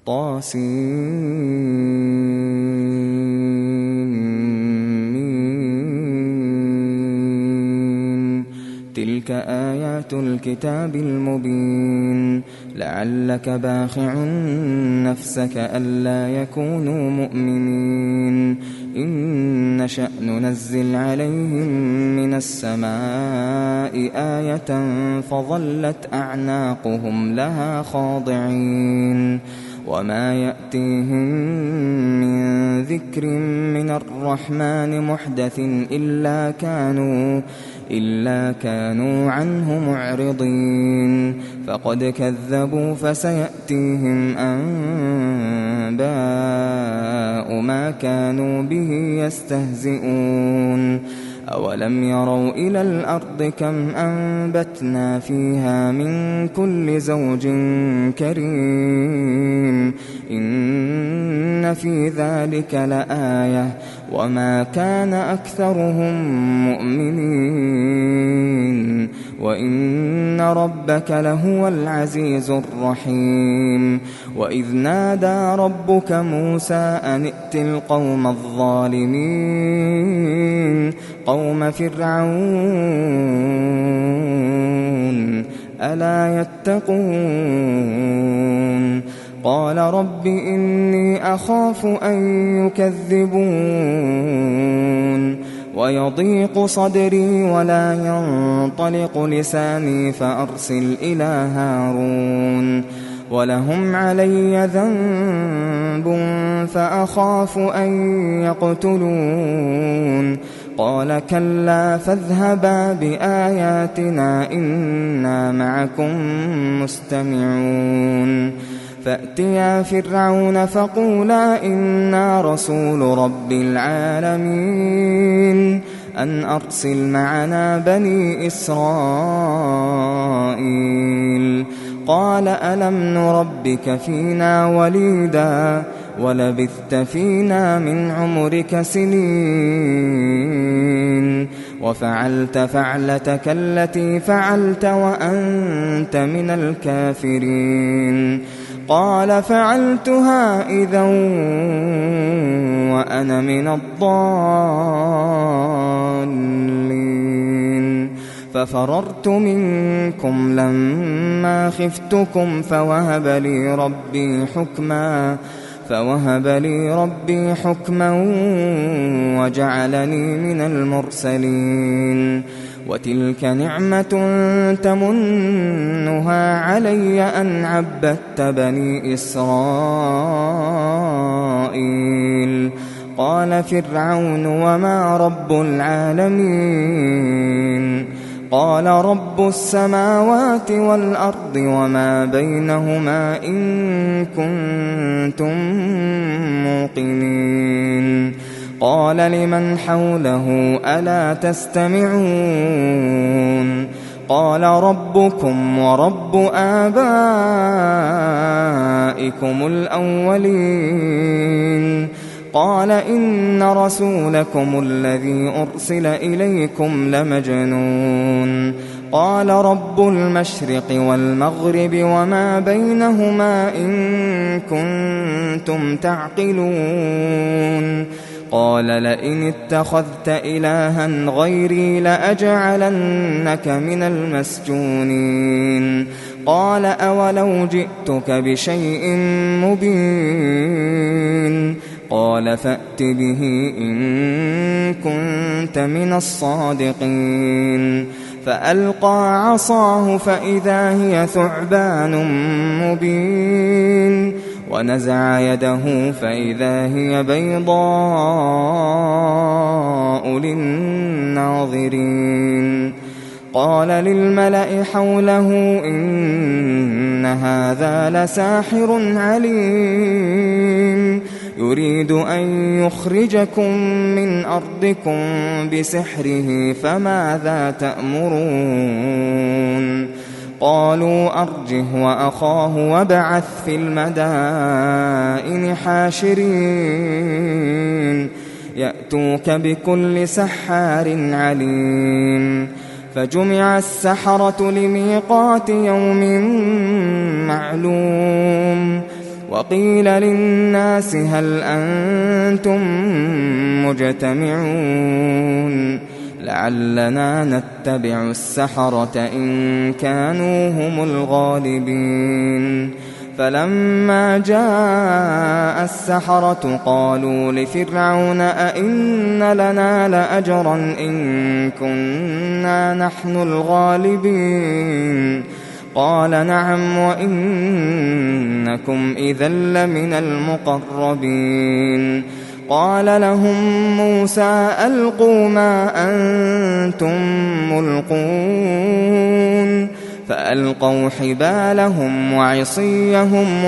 طاسين. تلك آيات الكتاب المبين. لعلك باخع نفسك ألا يكونوا مؤمنين. إن نشأ ننزل عليهم من السماء آية فظلت أعناقهم لها خاضعين. وما يأتيهم من ذكر من الرحمن محدث إلا كانوا عنه معرضين. فقد كذبوا فسيأتيهم أنباء ما كانوا به يستهزئون. أولم يروا إلى الأرض كم أنبتنا فيها من كل زوج كريم. إن في ذلك لآية وما كان أكثرهم مؤمنين وإن ربك لهو العزيز الرحيم. وإذ نادى ربك موسى أن ائت القوم الظالمين قوم فرعون ألا يتقون. قال رب إني أخاف أن يكذبون ويضيق صدري ولا ينطلق لساني فأرسل إلى هارون ولهم علي ذنب فأخاف أن يقتلون. قال كلا فاذهبا بآياتنا إنا معكم مستمعون. فأتيا فرعون فقولا إنا رسول رب العالمين أن أرسل معنا بني إسرائيل. قال ألم نربك فينا وليدا ولبثت فينا من عمرك سنين وفعلت فعلتك التي فعلت وأنت من الكافرين. قال فعلتها إذا وأنا من الضالين. ففررت منكم لما خفتكم فوهب لي ربي حكما وجعلني من المرسلين. وتلك نعمة تمنها علي أن عبدت بني إسرائيل. قال فرعون وما رب العالمين. قال رب السماوات والأرض وما بينهما إن كنتم موقنين. قال لمن حوله ألا تستمعون. قال ربكم ورب آبائكم الأولين. قال إن رسولكم الذي أرسل إليكم لمجنون. قال رب المشرق والمغرب وما بينهما إن كنتم تعقلون. قال لئن اتخذت إلها غيري لأجعلنك من المسجونين. قال أولو جئتك بشيء مبين. قال فأت به إن كنت من الصادقين. فألقى عصاه فإذا هي ثعبان مبين ونزع يده فإذا هي بيضاء للناظرين. قال للملأ حوله إن هذا لساحر عليم يريد أن يخرجكم من أرضكم بسحره فماذا تأمرون. قالوا أرجه وأخاه وابعث في المدائن حاشرين يأتوك بكل سحار عليم. فجمع السحرة لميقات يوم معلوم. وقيل للناس هل أنتم مجتمعون لعلنا نتبع السحرة إن كانوا هم الغالبين فلما جاء السحرة قالوا لفرعون أئن لنا لأجرا إن كنا نحن الغالبين قال نعم وإنكم إذا لمن المقربين قال لهم موسى ألقوا ما أنتم ملقون فألقوا حبالهم وعصيهم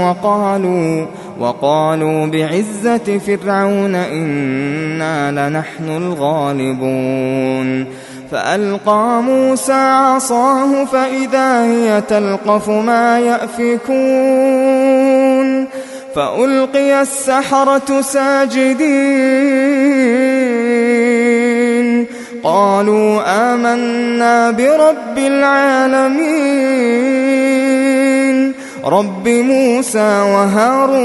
وقالوا بعزة فرعون إنا لنحن الغالبون فألقى موسى عصاه فإذا هي تلقف ما يأفكون فألقي السحرة ساجدين قالوا آمنا برب العالمين رب موسى وهارون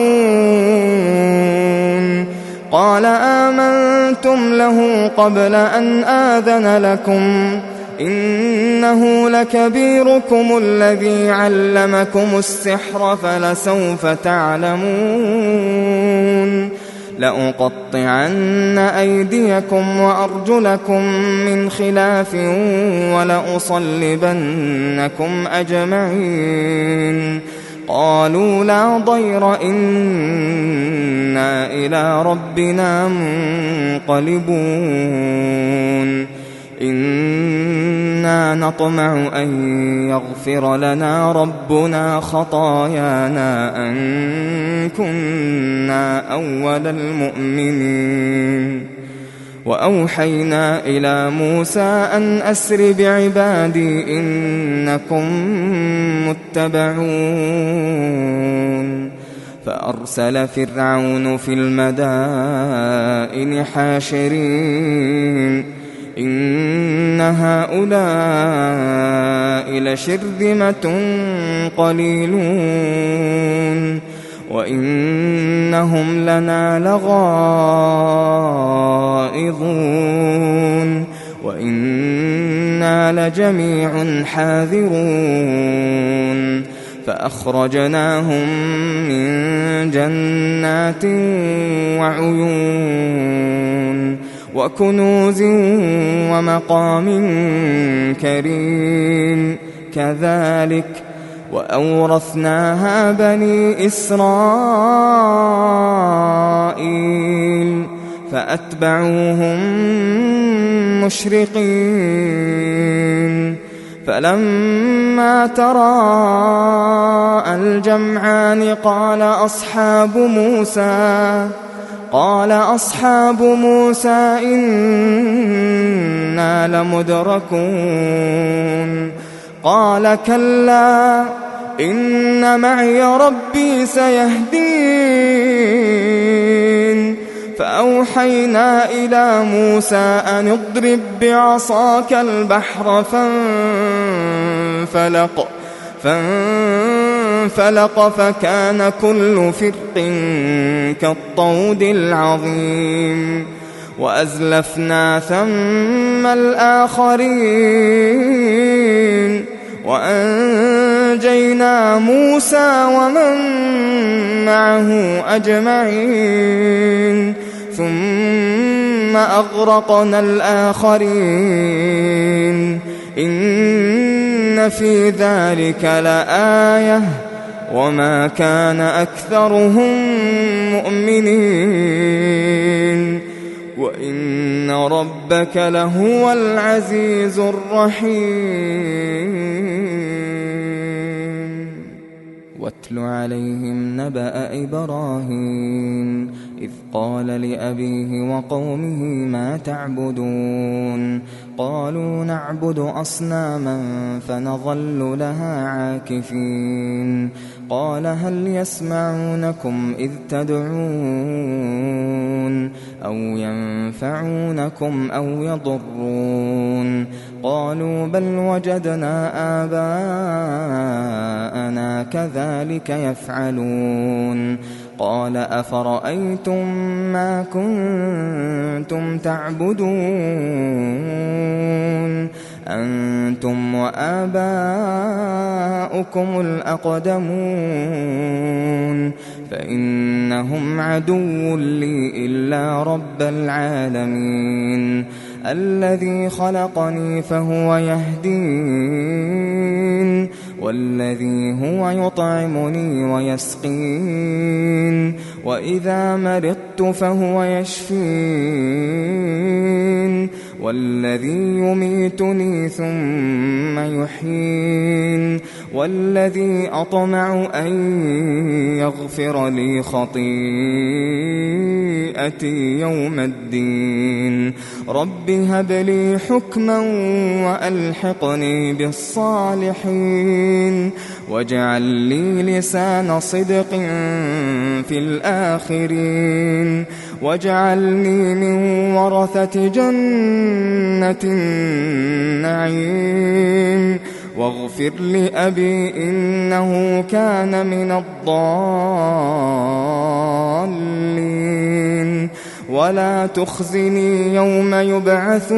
قال آمنتم له قبل أن آذن لكم إنه لكبيركم الذي علمكم السحر فلسوف تعلمون لأقطعن أيديكم وأرجلكم من خلاف ولأصلبنكم أجمعين قالوا لا ضير إنا إلى ربنا منقلبون إنا نطمع أن يغفر لنا ربنا خطايانا أن كنا أول المؤمنين وأوحينا إلى موسى أن أسر بعبادي إنكم متبعون فأرسل فرعون في المدائن حاشرين إن هؤلاء لشرذمة قليلون وإنهم لنا لغائظون وإنا لجميع حاذرون فأخرجناهم من جنات وعيون وكنوز ومقام كريم كذلك وأورثناها بني إسرائيل فأتبعوهم مشرقين فلما تراءى الجمعان قال أصحاب موسى إنا لمدركون قال كلا إن معي ربي سيهدين فأوحينا إلى موسى أن اضرب بعصاك البحر فانفلق فكان كل فرق كالطود العظيم وأزلفنا ثم الآخرين وأنجينا موسى ومن معه أجمعين ثم أغرقنا الآخرين إن في ذلك لآية وما كان أكثرهم مؤمنين وإن ربك لهو العزيز الرحيم واتل عليهم نبأ إبراهيم إذ قال لأبيه وقومه ما تعبدون قالوا نعبد أصناما فنظل لها عاكفين قال هل يسمعونكم إذ تدعون أو ينفعونكم أو يضرون قالوا بل وجدنا آباءنا كذلك يفعلون قال أفرأيتم ما كنتم تعبدون أنتم وآباؤكم الأقدمون فإنهم عدو لي إلا رب العالمين الذي خلقني فهو يهدين والذي هو يطعمني ويسقين وإذا مرضت فهو يشفين والذي يميتني ثم يحيين والذي أطمع أن يغفر لي خطيئتي يوم الدين رب هب لي حكما وألحقني بالصالحين واجعل لي لسان صدق في الآخرين واجعلني من ورثة جنة النعيم واغفر لأبي إنه كان من الضالين ولا تخزني يوم يبعثون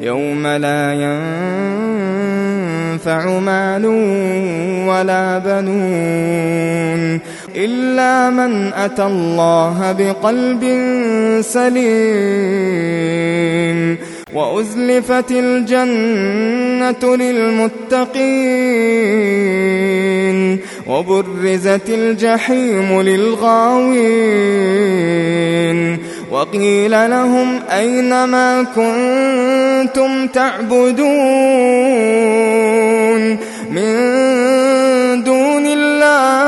يوم لا ينفع مال ولا بنون إلا من أتى الله بقلب سليم وأزلفت الجنة للمتقين وبرزت الجحيم للغاوين وقيل لهم أين ما كنتم تعبدون من دون الله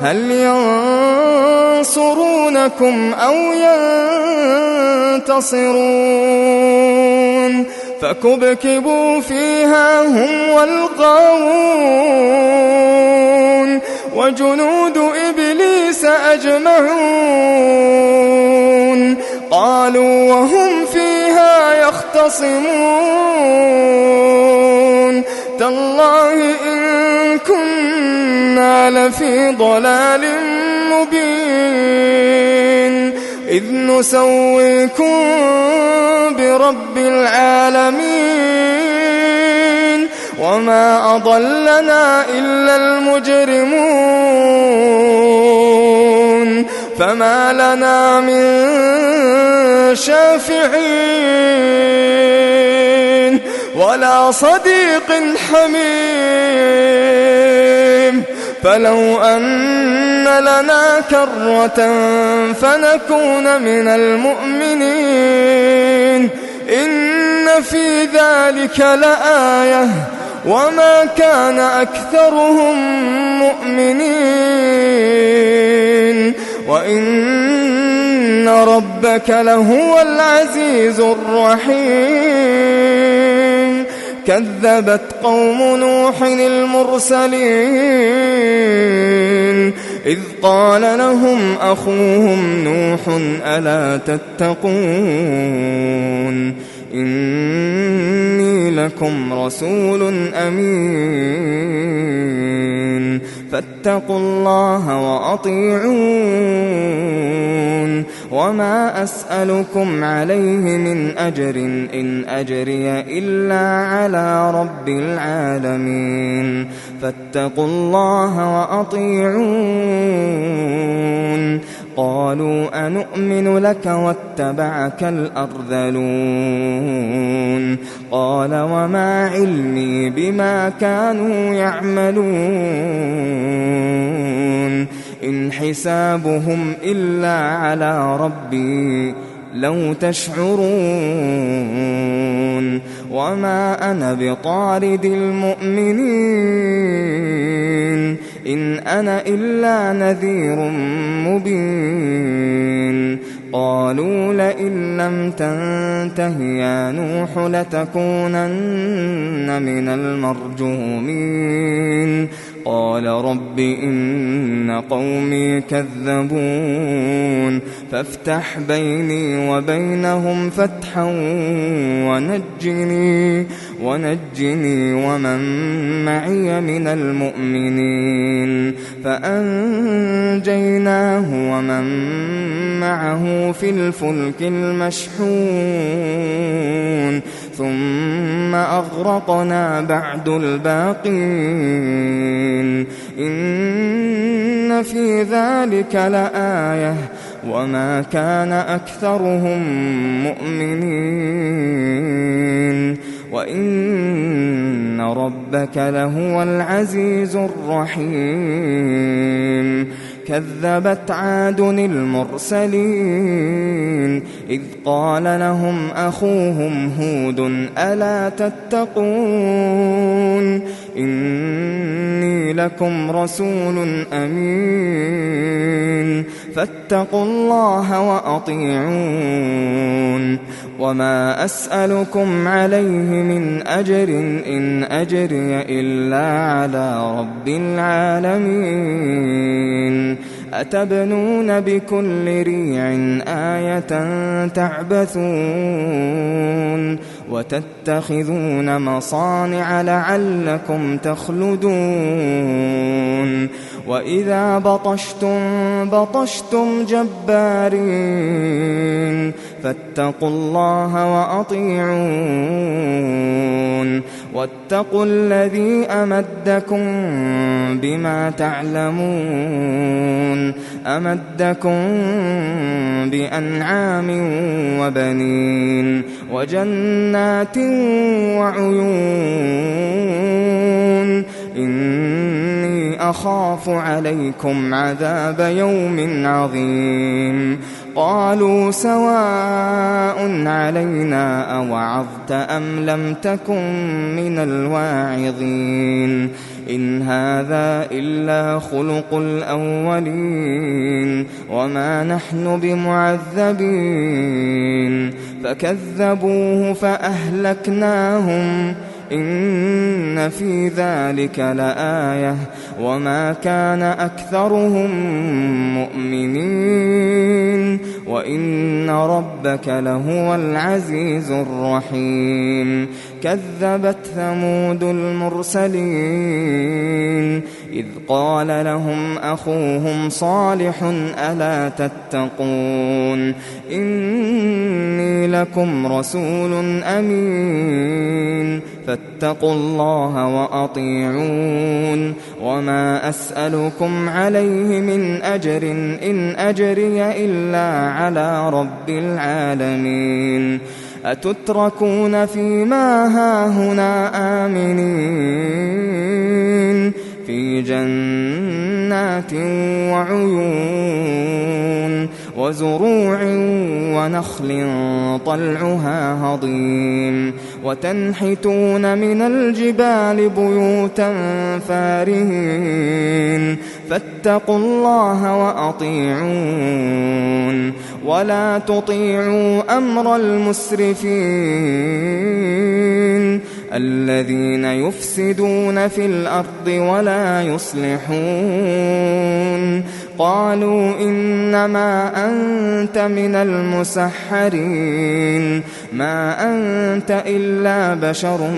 هل ينصرونكم أو ينتصرون فكبكبوا فيها هم والغاوون وجنود إبليس أجمعون قالوا وهم فيها يختصمون تالله إن كنا لفي ضلال مبين إذ نسويكم برب العالمين وما أضلنا إلا المجرمون فما لنا من شافعين ولا صديق حميم فلو أن لنا كرة فنكون من المؤمنين إن في ذلك لآية وما كان أكثرهم مؤمنين وإن ربك لهو العزيز الرحيم كذبت قوم نوح المرسلين إذ قال لهم أخوهم نوح ألا تتقون إني لكم رسول أمين فاتقوا الله وأطيعون وما أسألكم عليه من أجر إن أجري إلا على رب العالمين فاتقوا الله وأطيعون قالوا أنؤمن لك واتبعك الأرذلون قال وما علمي بما كانوا يعملون إن حسابهم إلا على ربي لو تشعرون وما أنا بطارد المؤمنين إن أنا إلا نذير مبين قالوا لئن لم تنته يا نوح لتكونن من المرجومين قال رب إن قومي كذبون فافتح بيني وبينهم فتحا ونجني ومن معي من المؤمنين فأنجيناه ومن معه في الفلك المشحون ثم أغرقنا بعد الباقين إن في ذلك لآية وما كان أكثرهم مؤمنين وإن ربك لهو العزيز الرحيم كذبت عاد المرسلين إذ قال لهم أخوهم هود ألا تتقون إني لكم رسول أمين فاتقوا الله وأطيعون وما أسألكم عليه من أجر إن أجري إلا على رب العالمين أتبنون بكل ريع آية تعبثون وتتخذون مصانع لعلكم تخلدون وإذا بطشتم جبارين فاتقوا الله وأطيعون واتقوا الذي أمدكم بما تعلمون أمدكم بأنعام وبنين وجنات وعيون إني أخاف عليكم عذاب يوم عظيم قالوا سواء علينا أوعظت أم لم تكن من الواعظين إن هذا إلا خلق الأولين وما نحن بمعذبين فكذبوه فأهلكناهم إن في ذلك لآية وما كان أكثرهم مؤمنين وإن ربك لهو العزيز الرحيم كذبت ثمود المرسلين إذ قال لهم أخوهم صالح ألا تتقون إني لكم رسول أمين فاتقوا الله وأطيعون وما أسألكم عليه من أجر إن أجري إلا على رب العالمين أتتركون فيما هاهنا آمنين في جنات وعيون وزروع ونخل طلعها هضيم وتنحتون من الجبال بيوتا فارهين فاتقوا الله وأطيعون ولا تطيعوا أمر المسرفين الذين يفسدون في الأرض ولا يصلحون قالوا إنما أنت من المسحرين ما أنت إلا بشر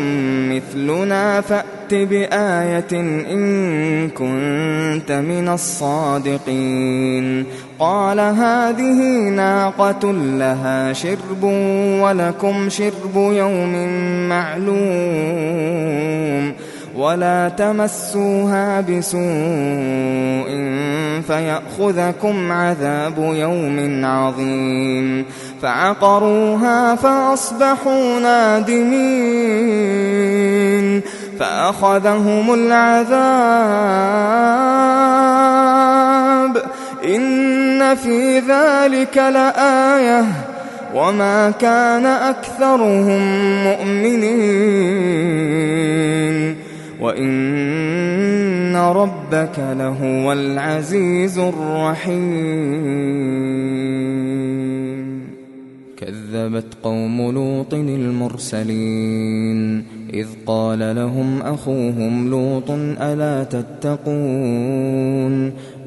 مثلنا فأت بآية إن كنت من الصادقين قال هذه ناقة لها شرب ولكم شرب يوم معلوم ولا تمسوها بسوء فيأخذكم عذاب يوم عظيم فعقروها فأصبحوا نادمين فأخذهم العذاب إن في ذلك لآية وما كان أكثرهم مؤمنين وإن ربك لهو العزيز الرحيم. كذبت قوم لوط المرسلين إذ قال لهم أخوهم لوط ألا تتقون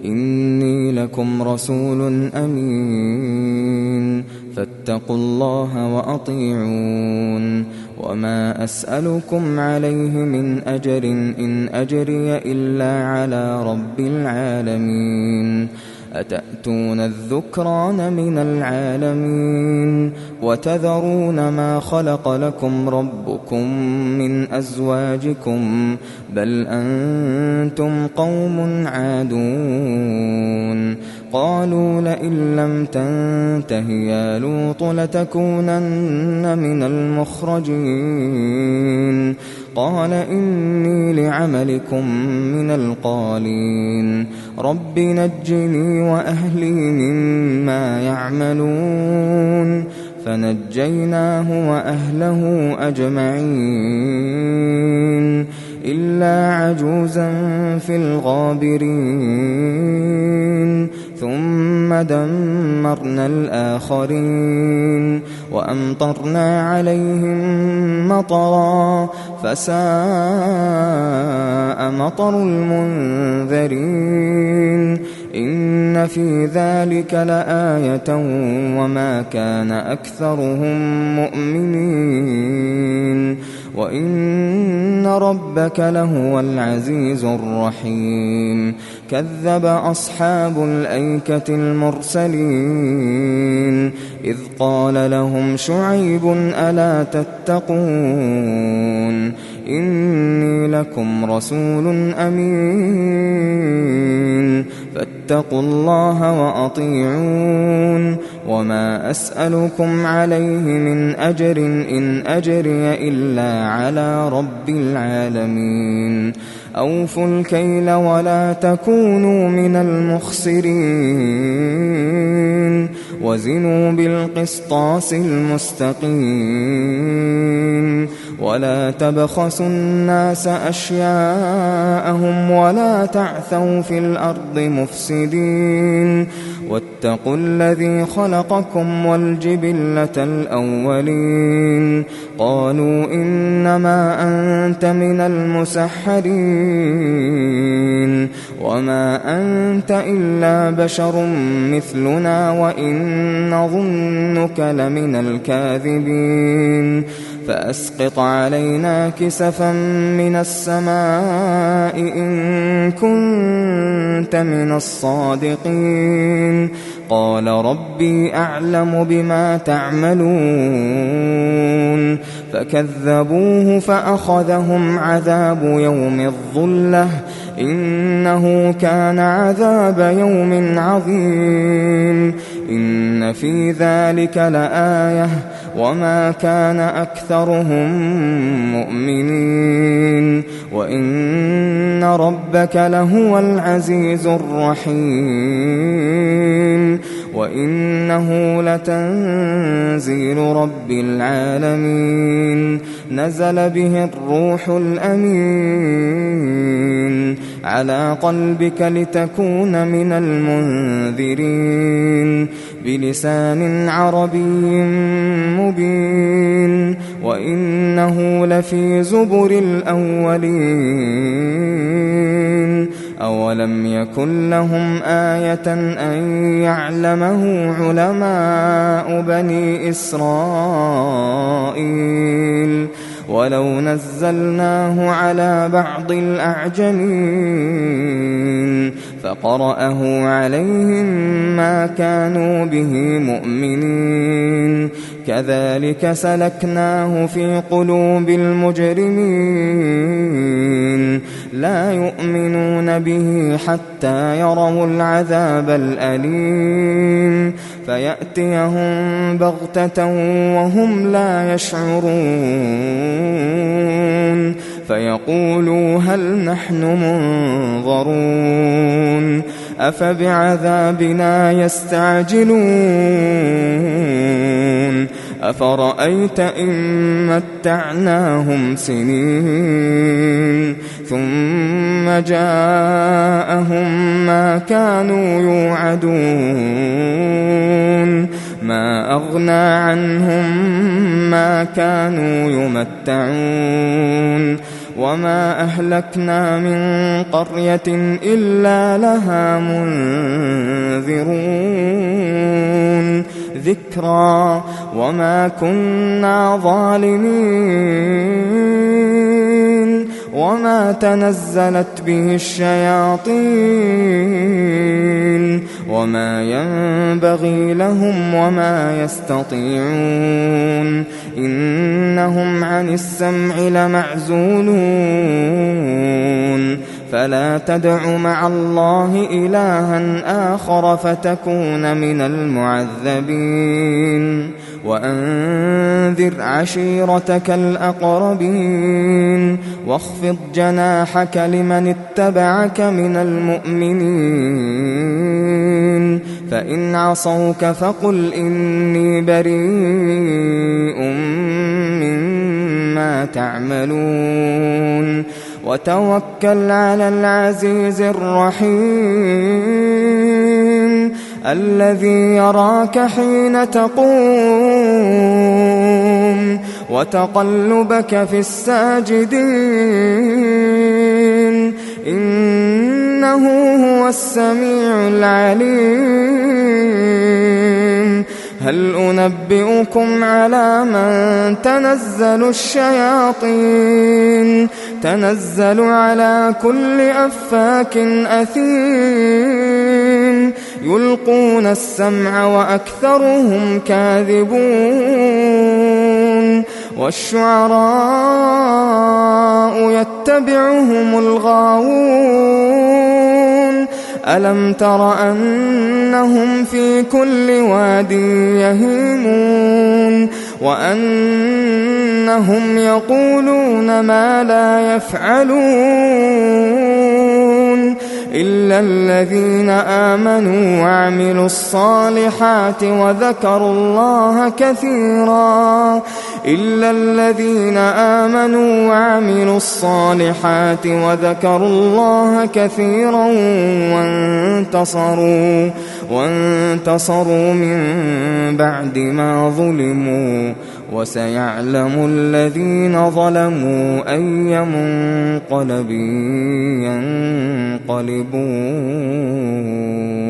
إني لكم رسول أمين فاتقوا الله وأطيعون وما أسألكم عليه من أجر إن أجري إلا على رب العالمين أتأتون الذكران من العالمين وتذرون ما خلق لكم ربكم من أزواجكم بل أنتم قوم عادون قالوا لئن لم تنته يا لوط لتكونن من المخرجين قال إني لعملكم من القالين رب نجني وأهلي مما يعملون فنجيناه وأهله أجمعين إلا عجوزا في الغابرين ثم دمرنا الآخرين وأمطرنا عليهم مطرا فساء مطر المنذرين إن في ذلك لآية وما كان أكثرهم مؤمنين وإن ربك لهو العزيز الرحيم كذب أصحاب الأيكة المرسلين إذ قال لهم شعيب ألا تتقون إني لكم رسول أمين فاتقوا الله وأطيعون وما أسألكم عليه من أجر إن أجري إلا على رب العالمين أوفوا الكيل ولا تكونوا من المخسرين وزنوا بالقسطاس المستقيم ولا تبخسوا الناس أشياءهم ولا تعثوا في الأرض مفسدين واتقوا الذي خلقكم والجبلة الأولين قالوا إنما أنت من المسحرين وما أنت إلا بشر مثلنا وإن نظنك لمن الكاذبين فأسقط علينا كسفا من السماء إن كنت من الصادقين قال ربي أعلم بما تعملون فكذبوه فأخذهم عذاب يوم الظلة إنه كان عذاب يوم عظيم إن في ذلك لآية وما كان أكثرهم مؤمنين وإن ربك لهو العزيز الرحيم وإنه لتنزيل رب العالمين نزل به الروح الأمين على قلبك لتكون من المنذرين بلسان عربي مبين وإنه لفي زبر الأولين أولم يكن لهم آية أن يعلمه علماء بني إسرائيل ولو نزلناه على بعض الأعجمين فقرأه عليهم ما كانوا به مؤمنين كذلك سلكناه في قلوب المجرمين لا يؤمنون به حتى يروا العذاب الأليم فيأتيهم بغتة وهم لا يشعرون فيقولوا هل نحن منظرون أفبعذابنا يستعجلون أفرأيت إن متعناهم سنين ثم جاءهم ما كانوا يوعدون ما أغنى عنهم ما كانوا يمتعون وما أهلكنا من قرية إلا لها منذرون ذكرى وما كنا ظالمين وما تنزلت به الشياطين وما ينبغي لهم وما يستطيعون إنهم عن السمع لمعزولون فلا تدع مع الله إلها آخر فتكون من المعذبين وأنذر عشيرتك الأقربين واخفض جناحك لمن اتبعك من المؤمنين فإن عصوك فقل إني بريء مما تعملون وتوكل على العزيز الرحيم الذي يراك حين تقوم وتقلبك في الساجدين إنه هو السميع العليم هل أنبئكم على من تنزل الشياطين تنزل على كل أفاك أثيم يلقون السمع وأكثرهم كاذبون والشعراء يتبعهم الغاوون ألم تر أنهم في كل واد يهيمون وأنهم يقولون ما لا يفعلون إلا الذين آمنوا وعملوا الصالحات وذكروا الله كثيرا إلا الذين آمنوا وعملوا الصالحات وذكروا الله كثيرا وانتصروا من بعد ما ظلموا وسيعلم الذين ظلموا أي منقلب ينقلبون